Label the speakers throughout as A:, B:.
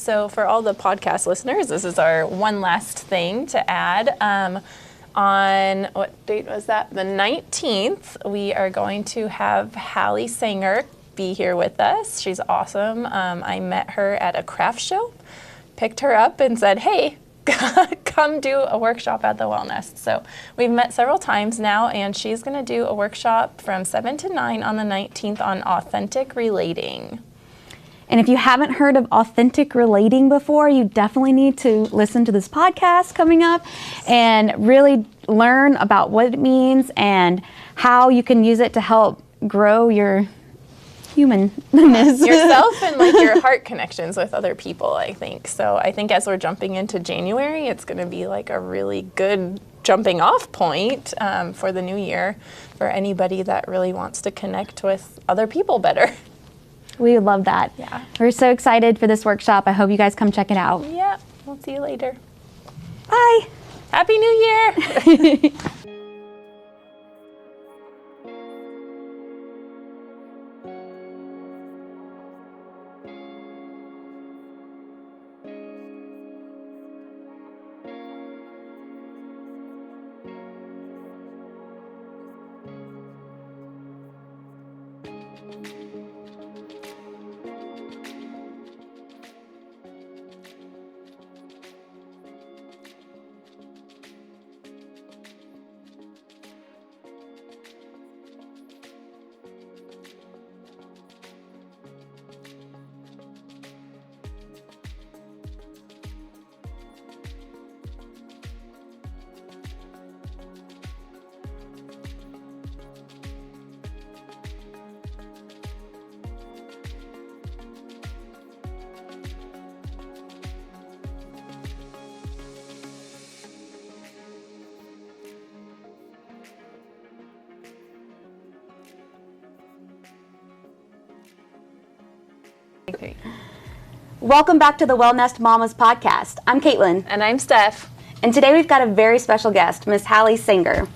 A: So for all the podcast listeners, this is our one last thing to add. On, what date was that? The 19th, we are going to have Halle Senger be here with us. She's awesome. I met her at a craft show, picked her up and said, hey, come do a workshop at the Wellnest. So we've met several times now, and she's going to do a workshop from 7 to 9 on the 19th on authentic relating.
B: And if you haven't heard of authentic relating before, you definitely need to listen to this podcast coming up and really learn about what it means and how you can use it to help grow your humanness.
A: Yourself and like your heart connections with other people, I think. So I think as we're jumping into January, it's going to be like a really good jumping off point for the new year for anybody that really wants to connect with other people better.
B: We love that.
A: Yeah.
B: We're so excited for this workshop. I hope you guys come check it out.
A: Yeah, we'll see you later.
B: Bye.
A: Happy New Year.
C: Okay.
B: Welcome back to the Wellnest Mamas podcast. I'm Caitlin.
A: And I'm Steph.
B: And today we've got a very special guest, Miss Halle Senger.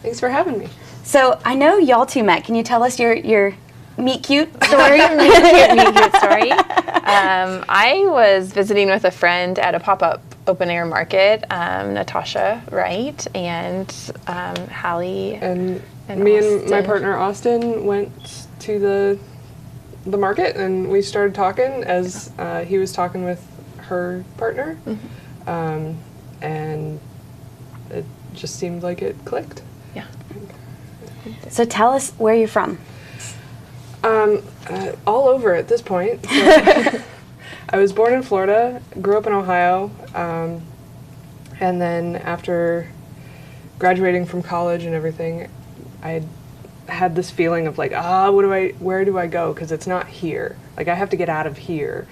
C: Thanks for having me.
B: So I know y'all two met. Can you tell us your meet cute story?
A: meet cute story. I was visiting with a friend at a pop-up open-air market, Natasha Wright, and Halle
C: And
A: Austin.
C: me and my partner Austin went to the market, and we started talking as he was talking with her partner, and it just seemed like it clicked.
A: Yeah.
B: So tell us where you're from.
C: All over at this point. So I was born in Florida, grew up in Ohio, and then after graduating from college and everything, I had this feeling of like, where do I go? Because it's not here. Like, I have to get out of here.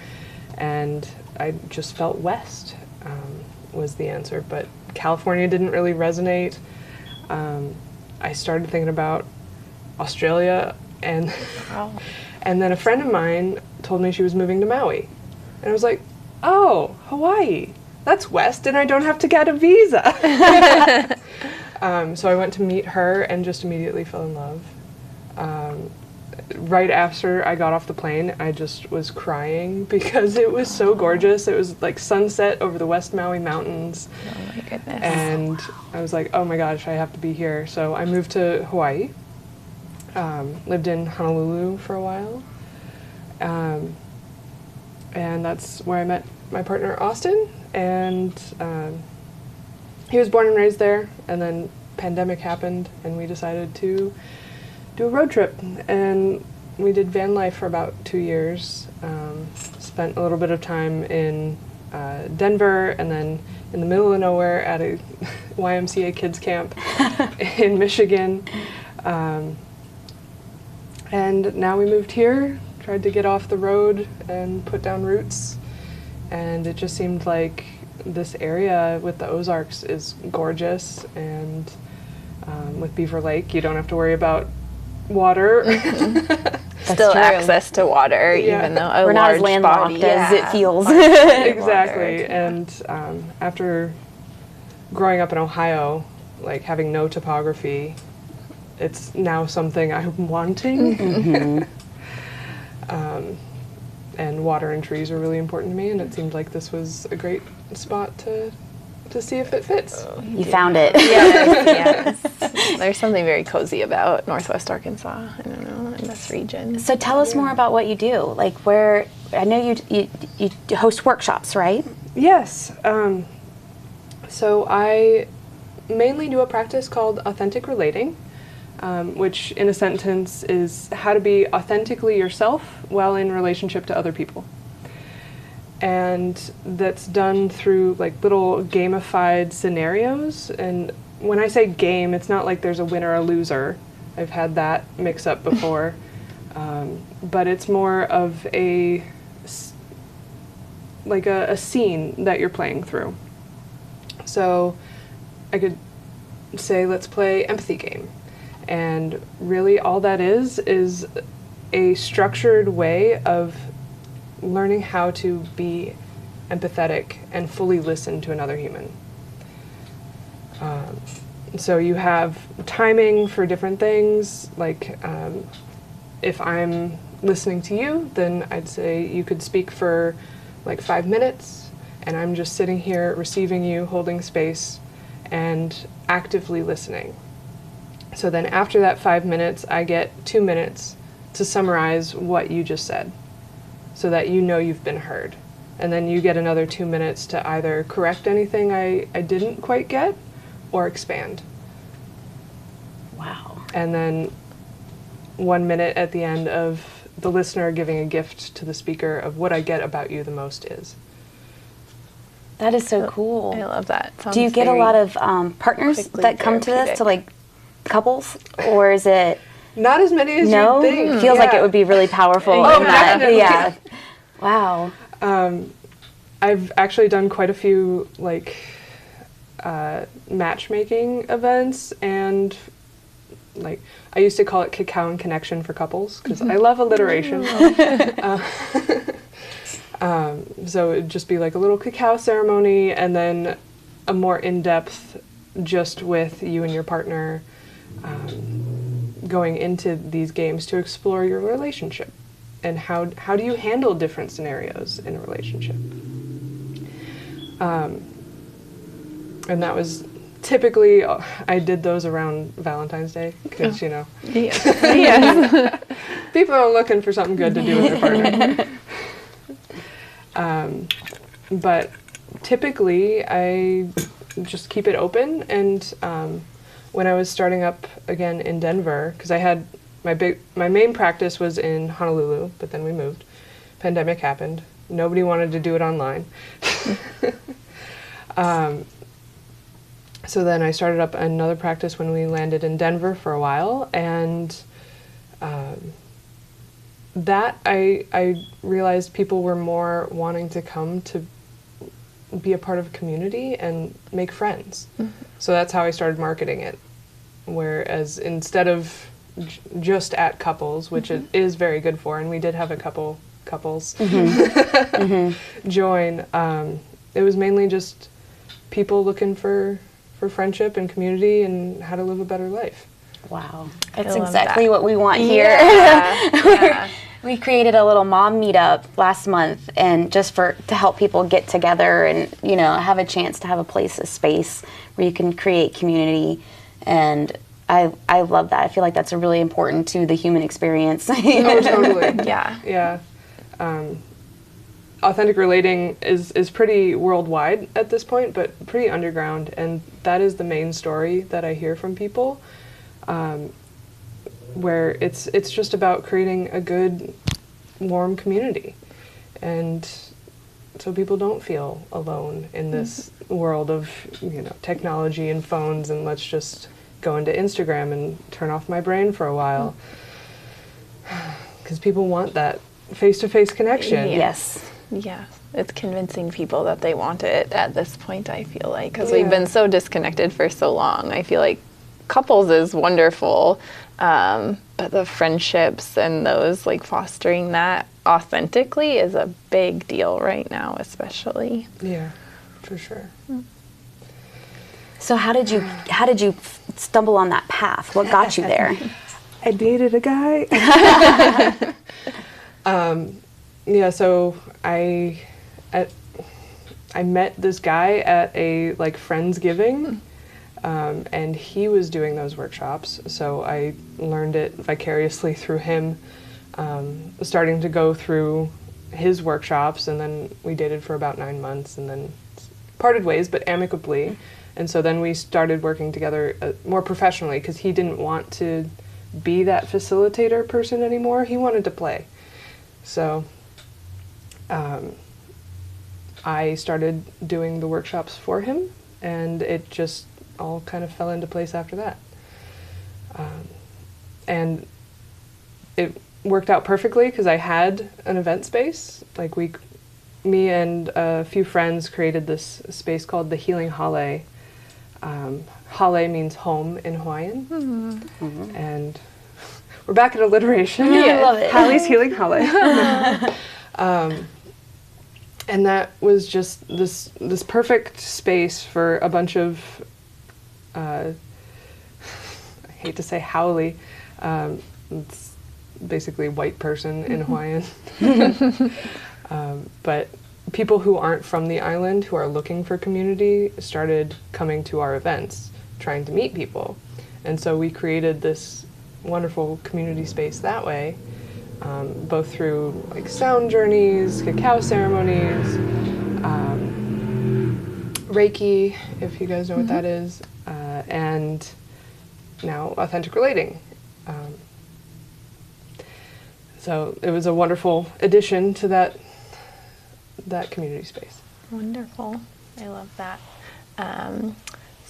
C: And I just felt west was the answer. But California didn't really resonate. I started thinking about Australia, and and then a friend of mine told me she was moving to Maui. And I was like, oh, Hawaii. That's west, and I don't have to get a visa. So I went to meet her and just immediately fell in love. Right after I got off the plane, I just was crying because it was so gorgeous. It was like sunset over the West Maui Mountains.
A: Oh my goodness.
C: And I was like, oh my gosh, I have to be here. So I moved to Hawaii, lived in Honolulu for a while. And that's where I met my partner, Austin. And he was born and raised there, and then pandemic happened, and we decided to do a road trip. And we did van life for about 2 years. Spent a little bit of time in Denver, and then in the middle of nowhere at a YMCA kids camp in Michigan. And now we moved here, tried to get off the road and put down roots. And it just seemed like this area with the Ozarks is gorgeous, and with Beaver Lake, you don't have to worry about water.
A: Still access to water, even though
B: we're not as landlocked
A: body,
B: as it feels.
C: Exactly. And after growing up in Ohio, like having no topography, it's now something I'm wanting. and water and trees are really important to me, and it seemed like this was a great spot to see if it fits.
B: You found it.
A: Yes, yes. There's something very cozy about Northwest Arkansas, I don't know, in this region.
B: So tell us more about what you do. Like where, I know you host workshops, right?
C: Yes. So I mainly do a practice called authentic relating, which in a sentence is how to be authentically yourself while in relationship to other people. And that's done through like little gamified scenarios. And when I say game, it's not like there's a winner or a loser. I've had that mix up before. But it's more of a scene that you're playing through. So I could say, let's play empathy game. And really all that is a structured way of learning how to be empathetic and fully listen to another human. So you have timing for different things, like if I'm listening to you, then I'd say you could speak for like 5 minutes, and I'm just sitting here receiving you, holding space, and actively listening. So then after that 5 minutes, I get 2 minutes to summarize what you just said, so that you know you've been heard. And then you get another 2 minutes to either correct anything I didn't quite get, or expand.
B: Wow.
C: And then 1 minute at the end of the listener giving a gift to the speaker of what I get about you the most is.
B: That is so cool.
A: I love that.
B: Do you get a lot of partners that come to this, to like couples, or is it?
C: Not as many as
B: No,
C: you'd think.
B: it feels like it would be really powerful.
C: Oh,
B: in that.
C: definitely.
B: Yeah. Wow.
C: I've actually done quite a few like matchmaking events, and like I used to call it cacao and connection for couples because I love alliteration. So it'd just be like a little cacao ceremony, and then a more in-depth just with you and your partner going into these games to explore your relationship and how do you handle different scenarios in a relationship. And that was typically, I did those around Valentine's Day because, you know,
A: Yes.
C: people are looking for something good to do with their partner. But typically I just keep it open, and when I was starting up again in Denver, because I had my main practice was in Honolulu, but then we moved. Pandemic happened. Nobody wanted to do it online. So then I started up another practice when we landed in Denver for a while, and that I realized people were more wanting to come to be a part of a community and make friends. Mm-hmm. So that's how I started marketing it. Whereas instead of just at couples, which it is very good for, and we did have a couple couples join, it was mainly just people looking for friendship and community and how to live a better life.
B: Wow. That's exactly what we want here.
A: Yeah.
B: We created a little mom meetup last month, and just to help people get together and, you know, have a chance to have a space where you can create community. And I love that. I feel like that's really important to the human experience.
C: Oh, totally.
A: Yeah.
C: Yeah. Authentic relating is pretty worldwide at this point, but pretty underground, and that is the main story that I hear from people, where it's just about creating a good, warm community, and so people don't feel alone in this world of, you know, technology and phones, and let's just go into Instagram and turn off my brain for a while, because people want that face-to-face connection.
B: Yes.
A: Yeah, it's convincing people that they want it at this point, I feel like, because we've been so disconnected for so long. I feel like couples is wonderful, but the friendships and those, like, fostering that authentically is a big deal right now, especially.
C: Yeah, for sure.
B: So how did you stumble on that path? What got you there?
C: I dated a guy. Yeah, so I met this guy at a like Friendsgiving, and he was doing those workshops. So I learned it vicariously through him, starting to go through his workshops, and then we dated for about 9 months, and then parted ways, but amicably. And so then we started working together more professionally, because he didn't want to be that facilitator person anymore. He wanted to play. So I started doing the workshops for him, and it just all kind of fell into place after that. And it worked out perfectly because I had an event space. Like me and a few friends created this space called the Healing Halle. Halle means home in Hawaiian. Mm-hmm. And we're back at alliteration.
B: Yeah, I love it.
C: Halle's Healing Halle. And that was just this perfect space for a bunch of, I hate to say haole, it's basically white person in Hawaiian. But people who aren't from the island, who are looking for community, started coming to our events, trying to meet people. And so we created this wonderful community space that way. Both through like sound journeys, cacao ceremonies, Reiki, if you guys know what that is, and now authentic relating. So it was a wonderful addition to that community space.
A: Wonderful. I love that.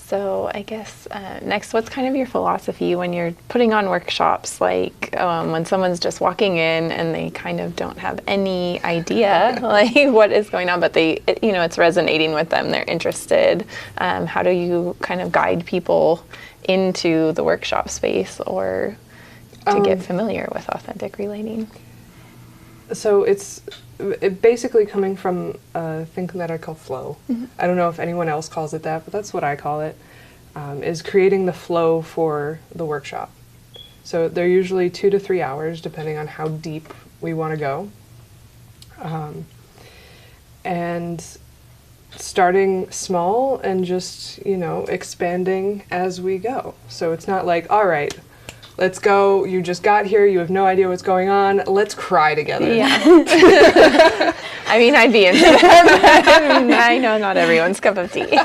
A: So I guess next, what's kind of your philosophy when you're putting on workshops, like when someone's just walking in and they kind of don't have any idea like what is going on, but it's resonating with them, they're interested. How do you kind of guide people into the workshop space or to get familiar with authentic relating?
C: So it's basically coming from a thing that I call flow. Mm-hmm. I don't know if anyone else calls it that, but that's what I call it, is creating the flow for the workshop. So they're usually 2 to 3 hours, depending on how deep we want to go. And starting small and just, expanding as we go. So it's not like, all right, let's go, you just got here, you have no idea what's going on, let's cry together.
A: Yeah. I mean, I'd be into that. I know not everyone's cup of tea.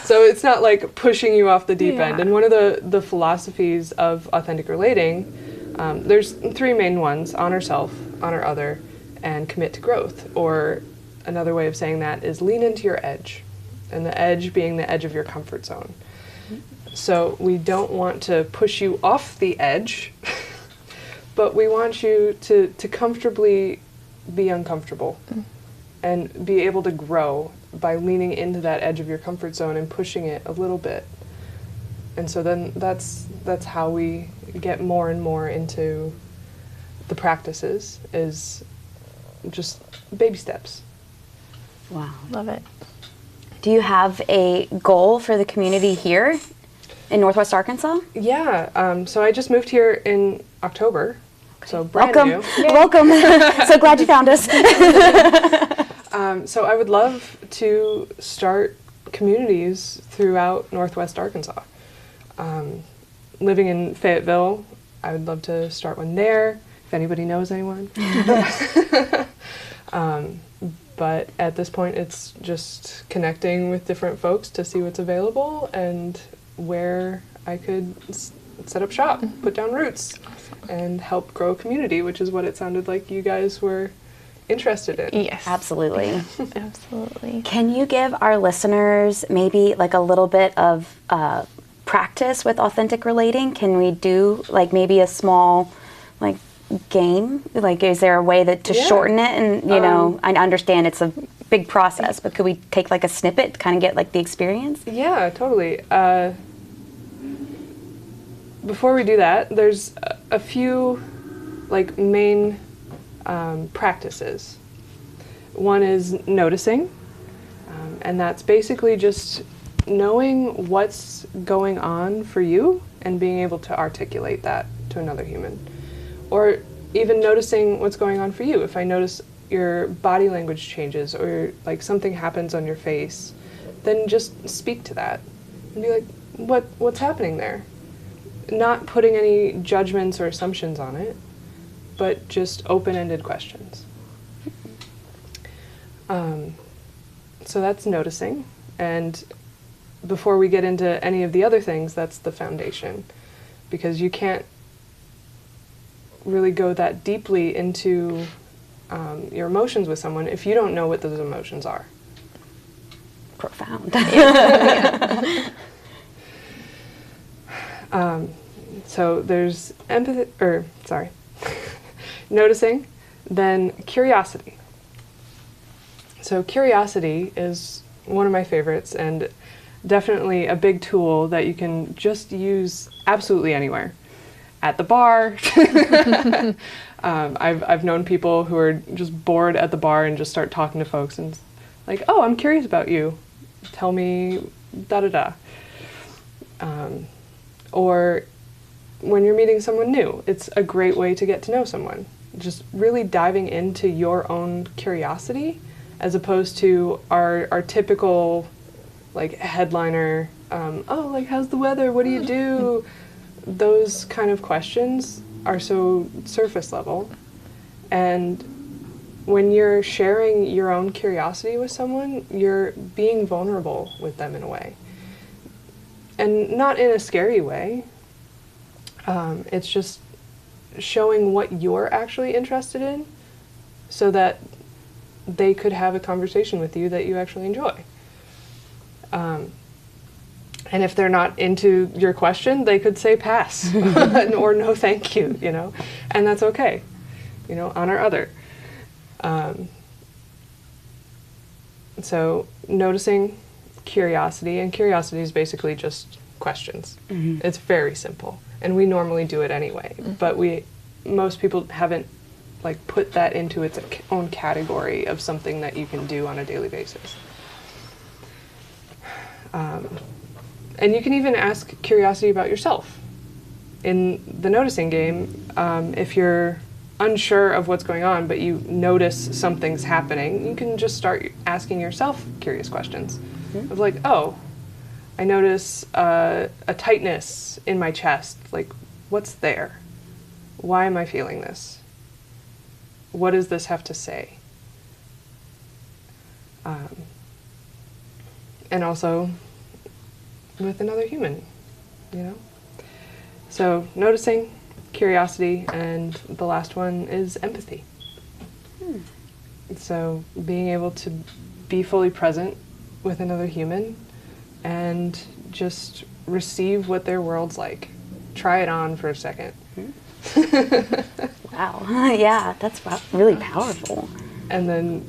C: So it's not like pushing you off the deep end. And one of the philosophies of authentic relating, there's 3 main ones: honor self, honor other, and commit to growth. Or another way of saying that is lean into your edge, and the edge being the edge of your comfort zone. So we don't want to push you off the edge, but we want you to comfortably be uncomfortable and be able to grow by leaning into that edge of your comfort zone and pushing it a little bit. And so then that's how we get more and more into the practices, is just baby steps.
B: Wow.
A: Love it.
B: Do you have a goal for the community here in Northwest Arkansas?
C: Yeah, so I just moved here in October, so brand
B: Welcome.
C: new.
B: Welcome. So glad you found us.
C: So I would love to start communities throughout Northwest Arkansas. Living in Fayetteville, I would love to start one there, if anybody knows anyone. But at this point, it's just connecting with different folks to see what's available and where I could set up shop, put down roots, and help grow a community, which is what it sounded like you guys were interested in.
A: Yes.
B: Absolutely.
A: Absolutely.
B: Can you give our listeners maybe like a little bit of practice with authentic relating? Can we do like maybe a small like game? Like, is there a way to shorten it? And I understand it's a big process, but could we take like a snippet to kind of get like the experience?
C: Yeah, totally. Before we do that, there's a few like main practices. One is noticing, and that's basically just knowing what's going on for you and being able to articulate that to another human. Or even noticing what's going on for you. If I notice your body language changes or like something happens on your face, then just speak to that and be like, what's happening there? Not putting any judgments or assumptions on it, but just open-ended questions. So that's noticing, and before we get into any of the other things, that's the foundation, because you can't really go that deeply into your emotions with someone if you don't know what those emotions are.
B: Profound.
C: So there's noticing, then curiosity. So curiosity is one of my favorites and definitely a big tool that you can just use absolutely anywhere. At the bar. I've known people who are just bored at the bar and just start talking to folks and like, oh, I'm curious about you. Tell me da-da-da. Or when you're meeting someone new, it's a great way to get to know someone. Just really diving into your own curiosity as opposed to our typical like headliner, oh, like how's the weather? What do you do? Those kind of questions are so surface level. And when you're sharing your own curiosity with someone, you're being vulnerable with them in a way. And not in a scary way. It's just showing what you're actually interested in so that they could have a conversation with you that you actually enjoy. And if they're not into your question, they could say pass or no thank you, you know, and that's okay, you know, honor other. So noticing curiosity, and curiosity is basically just questions. Mm-hmm. It's very simple, and we normally do it anyway, but most people haven't like put that into its own category of something that you can do on a daily basis. And you can even ask curiosity about yourself. In the noticing game, if you're unsure of what's going on, but you notice something's happening, you can just start asking yourself curious questions. Mm-hmm. Of like, oh, I notice a tightness in my chest. Like, what's there? Why am I feeling this? What does this have to say? And also with another human, you know? So noticing, curiosity, and the last one is empathy. So being able to be fully present with another human and just receive what their world's like. Try it on for a second.
B: Wow. Yeah, that's really powerful.
C: And then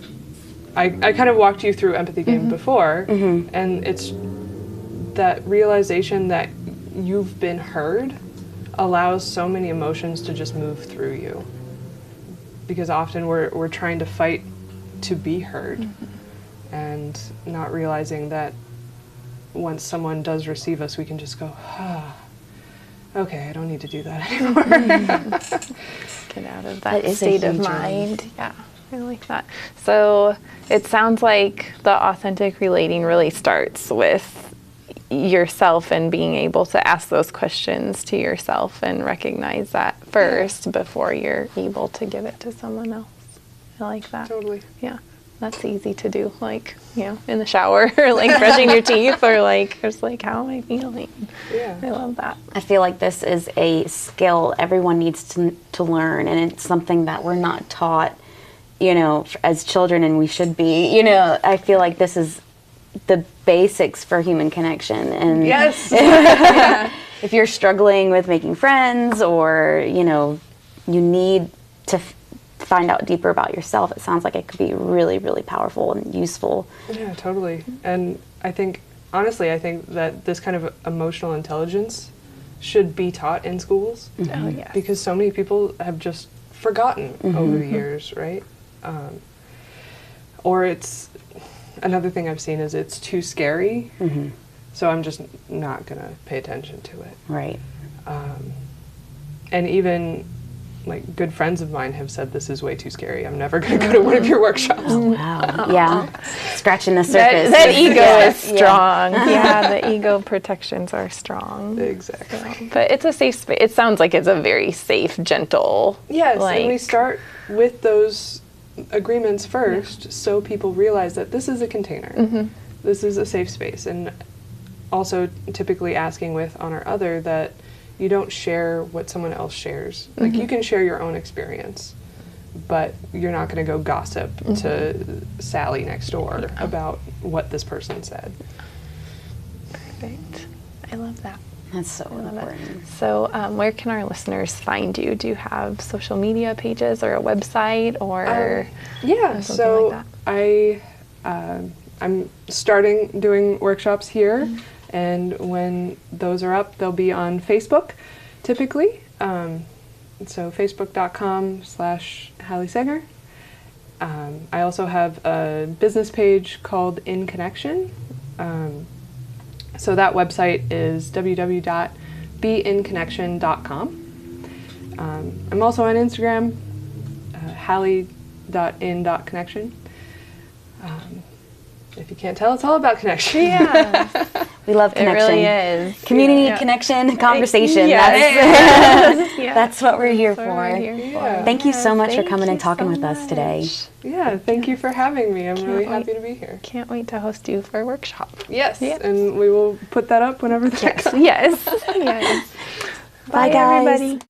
C: I kind of walked you through empathy game before, and it's that realization that you've been heard allows so many emotions to just move through you. Because often we're trying to fight to be heard, and not realizing that once someone does receive us, we can just go, okay, I don't need to do that anymore.
A: Get out of that state of mind. Yeah, I like that. So it sounds like the authentic relating really starts with yourself and being able to ask those questions to yourself and recognize that first before you're able to give it to someone else. I like that.
C: Totally.
A: Yeah. That's easy to do, like, you know, in the shower or like brushing your teeth or like, just like, how am I feeling?
C: Yeah.
A: I love that.
B: I feel like this is a skill everyone needs to learn, and it's something that we're not taught, you know, as children, and we should be. You know, I feel like this is the basics for human connection. And
C: yes.
B: If you're struggling with making friends, or, you know, you need to find out deeper about yourself, it sounds like it could be really, really powerful and useful.
C: Yeah, totally. And I think, honestly, I think that this kind of emotional intelligence should be taught in schools.
A: Oh, yeah.
C: Because so many people have just forgotten over the years, right? Or it's, another thing I've seen is it's too scary, so I'm just not going to pay attention to it.
B: Right.
C: And even like good friends of mine have said this is way too scary. I'm never going to go to one of your workshops.
B: Wow. Yeah. Scratching the surface.
A: That ego is strong. Yeah, the ego protections are strong.
C: Exactly.
A: But it's a safe space. It sounds like it's a very safe, gentle.
C: Yes,
A: like,
C: and we start with those agreements first, so people realize that this is a container. This is a safe space, and also typically asking with Honor Other that you don't share what someone else shares. Like you can share your own experience, but you're not going to go gossip to Sally next door about what this person said.
A: Perfect. I love that.
B: That's so important.
A: So where can our listeners find you? Do you have social media pages or a website or
C: Yeah,
A: something
C: so
A: like that?
C: I'm starting doing workshops here, and when those are up, they'll be on Facebook, typically. So facebook.com/Halle Senger. I also have a business page called In Connection. So that website is www.beinconnection.com. I'm also on Instagram, halle.in.connection. If you can't tell, it's all about connection.
A: Yeah,
B: We love
A: it
B: connection.
A: really is.
B: Community, connection, conversation.
A: Yes.
B: That's what we're here
A: That's
B: for.
A: what we're here
C: Yeah.
A: for.
B: Thank you so much for
A: Thank
B: coming and
A: you
B: talking
A: so
B: with us today.
A: much.
C: Yeah, thank you for having me. I'm really
A: wait.
C: happy to be here.
A: Can't wait to host you for a workshop.
C: Yes,
A: Yeah.
C: and we will put that up whenever that comes.
A: Yes. Yes.
B: Bye, guys.
A: Everybody.